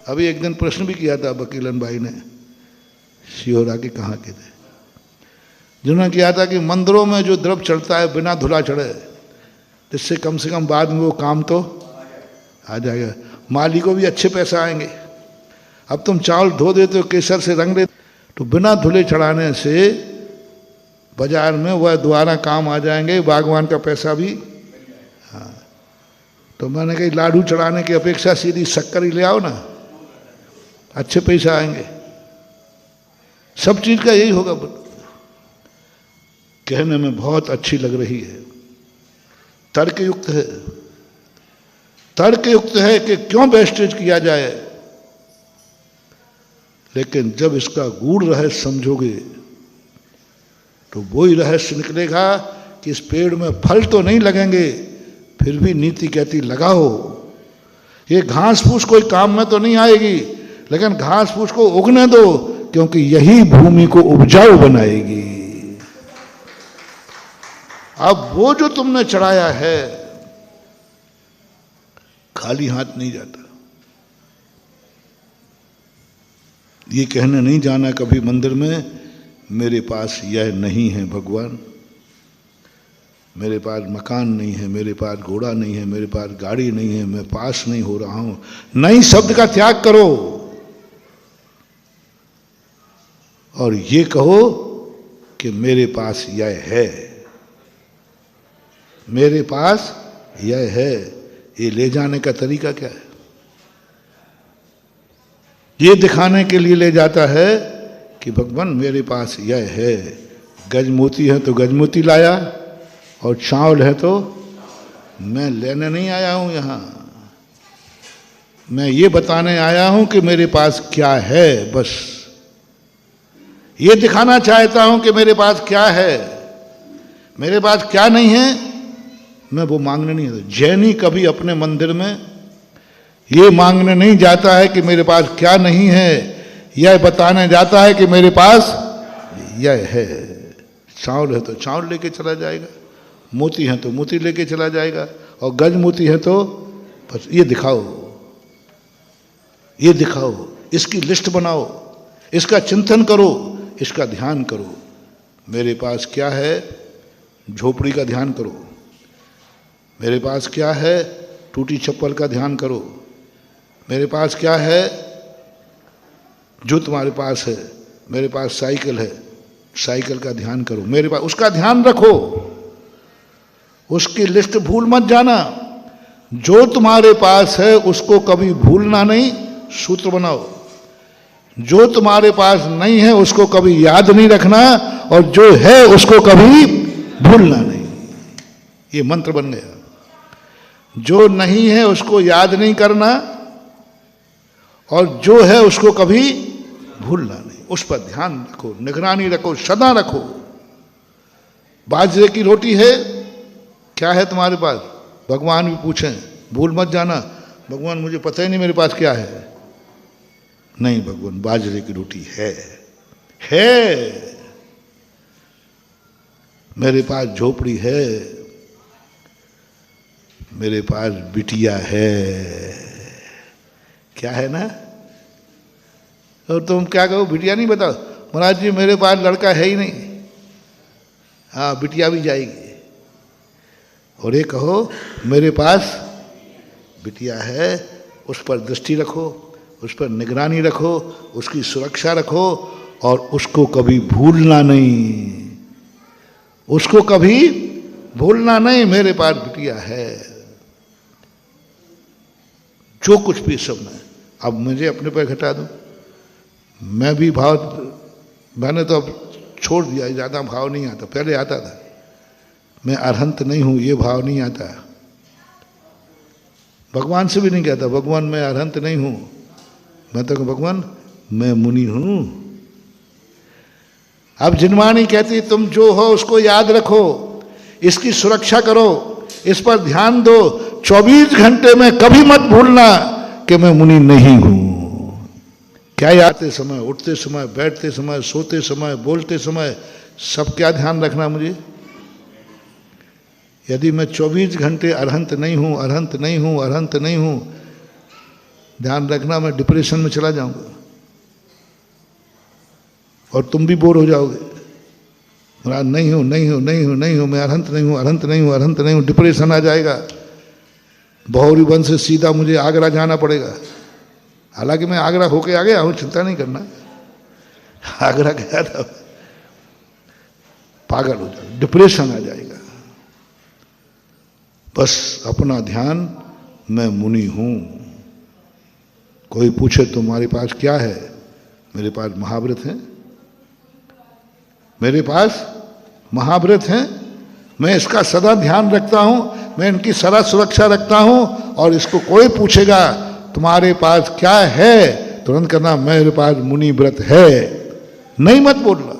अभी एक दिन प्रश्न भी किया था वकीलन भाई ने, शिहोरा के कहाँ के थे, जिन्होंने किया था कि मंदिरों में जो द्रव्य चढ़ता है बिना धुला चढ़े, जिससे कम से कम बाद में वो काम तो आ जाएगा, माली को भी अच्छे पैसे आएंगे। अब तुम चावल धो देते हो, केसर से रंग देते, तो बिना धुले चढ़ाने से बाजार में वह दोबारा काम आ जाएंगे, बागवान का पैसा भी। हाँ, तो मैंने कही लाडू चढ़ाने की अपेक्षा सीधी शक्कर ही ले आओ ना, अच्छे पैसे आएंगे। सब चीज का यही होगा। कहने में बहुत अच्छी लग रही है, तर्कयुक्त है, तर्कयुक्त है कि क्यों वेस्टेज किया जाए, लेकिन जब इसका गूढ़ रहस्य समझोगे तो वही रहस्य निकलेगा कि इस पेड़ में फल तो नहीं लगेंगे, फिर भी नीति कहती लगाओ। ये घास फूस कोई काम में तो नहीं आएगी, लेकिन घास फूस को उगने दो, क्योंकि यही भूमि को उपजाऊ बनाएगी। अब वो जो तुमने चढ़ाया है खाली हाथ नहीं जाता। ये कहने नहीं जाना कभी मंदिर में मेरे पास यह नहीं है भगवान, मेरे पास मकान नहीं है, मेरे पास घोड़ा नहीं है, मेरे पास गाड़ी नहीं है, मैं पास नहीं हो रहा हूं। नहीं शब्द का त्याग करो और ये कहो कि मेरे पास यह है, मेरे पास यह है। ये ले जाने का तरीका क्या है? ये दिखाने के लिए ले जाता है कि भगवान मेरे पास यह है। गजमोती है तो गजमोती लाया, और चावल है तो मैं लेने नहीं आया हूं यहां, मैं ये बताने आया हूं कि मेरे पास क्या है। बस ये दिखाना चाहता हूं कि मेरे पास क्या है, मेरे पास क्या नहीं है मैं वो मांगने नहीं आता। जैनी कभी अपने मंदिर में ये मांगने नहीं जाता है कि मेरे पास क्या नहीं है, यह बताने जाता है कि मेरे पास यह है। चावल है तो चावल लेके चला जाएगा, मोती है तो मोती लेके चला जाएगा, और गज मोती है तो बस ये दिखाओ, ये दिखाओ, इसकी लिस्ट बनाओ, इसका चिंतन करो, इसका ध्यान करो। मेरे पास क्या है, झोपड़ी का ध्यान करो। मेरे पास क्या है, टूटी चप्पल का ध्यान करो। मेरे पास क्या है, जो तुम्हारे पास है, मेरे पास साइकिल है, साइकिल का ध्यान करो। मेरे पास उसका ध्यान रखो, उसकी लिस्ट भूल मत जाना। जो तुम्हारे पास है उसको कभी भूलना नहीं, सूत्र बनाओ। जो तुम्हारे पास नहीं है उसको कभी याद नहीं रखना, और जो है उसको कभी भूलना नहीं। ये मंत्र बन गया। जो नहीं है उसको याद नहीं करना, और जो है उसको कभी भूलना नहीं। उस पर ध्यान रखो, निगरानी रखो, सदा रखो। बाजरे की रोटी है, क्या है तुम्हारे पास? भगवान भी पूछें, भूल मत जाना, भगवान मुझे पता ही नहीं मेरे पास क्या है। नहीं भगवान, बाजरे की रोटी है। मेरे पास झोपड़ी है, मेरे पास बिटिया है। क्या है ना? और तुम क्या कहो, बिटिया नहीं बताओ? महाराज जी मेरे पास लड़का है ही नहीं। हाँ, बिटिया भी जाएगी। और ये कहो मेरे पास बिटिया है, उस पर दृष्टि रखो, उस पर निगरानी रखो, उसकी सुरक्षा रखो, और उसको कभी भूलना नहीं, उसको कभी भूलना नहीं। मेरे पास बिटिया है, जो कुछ भी सब में। अब मुझे अपने पर घटा दो, मैं भी भाव, मैंने तो अब छोड़ दिया, ज़्यादा भाव नहीं आता, पहले आता था। मैं अरहंत नहीं हूं ये भाव नहीं आता। भगवान से भी नहीं कहता भगवान मैं अरहंत नहीं हूं, मैं तो भगवान मैं मुनि हूं। अब जिनवाणी कहती तुम जो हो उसको याद रखो, इसकी सुरक्षा करो, इस पर ध्यान दो। 24 घंटे में कभी मत भूलना कि मैं मुनि नहीं हूं। क्या आते समय, उठते समय, बैठते समय, सोते समय, बोलते समय, सब क्या ध्यान रखना मुझे? यदि मैं 24 घंटे अरहंत नहीं हूं, अरहंत नहीं हूं, अरहंत नहीं हूं, ध्यान रखना मैं डिप्रेशन में चला जाऊंगा और तुम भी बोर हो जाओगे। महाराज नहीं हूं नहीं हूं नहीं हूं नहीं हूं, मैं अरहंत नहीं हूं अरहंत नहीं हूं अरहंत नहीं हूं, डिप्रेशन आ जाएगा। बहौरी वन से सीधा मुझे आगरा जाना पड़ेगा। हालांकि मैं आगरा होके आ गया हूं, चिंता नहीं करना। आगरा गया था, पागल हो जाएगा, डिप्रेशन आ जाएगा। बस अपना ध्यान, मैं मुनि हूं। कोई पूछे तुम्हारे पास क्या है, मेरे पास महाव्रत है, मेरे पास महाव्रत है, मैं इसका सदा ध्यान रखता हूं, मैं इनकी सदा सुरक्षा रखता हूं। और इसको कोई पूछेगा तुम्हारे पास क्या है, तुरंत करना मेरे पास मुनि व्रत है, नहीं मत बोलना।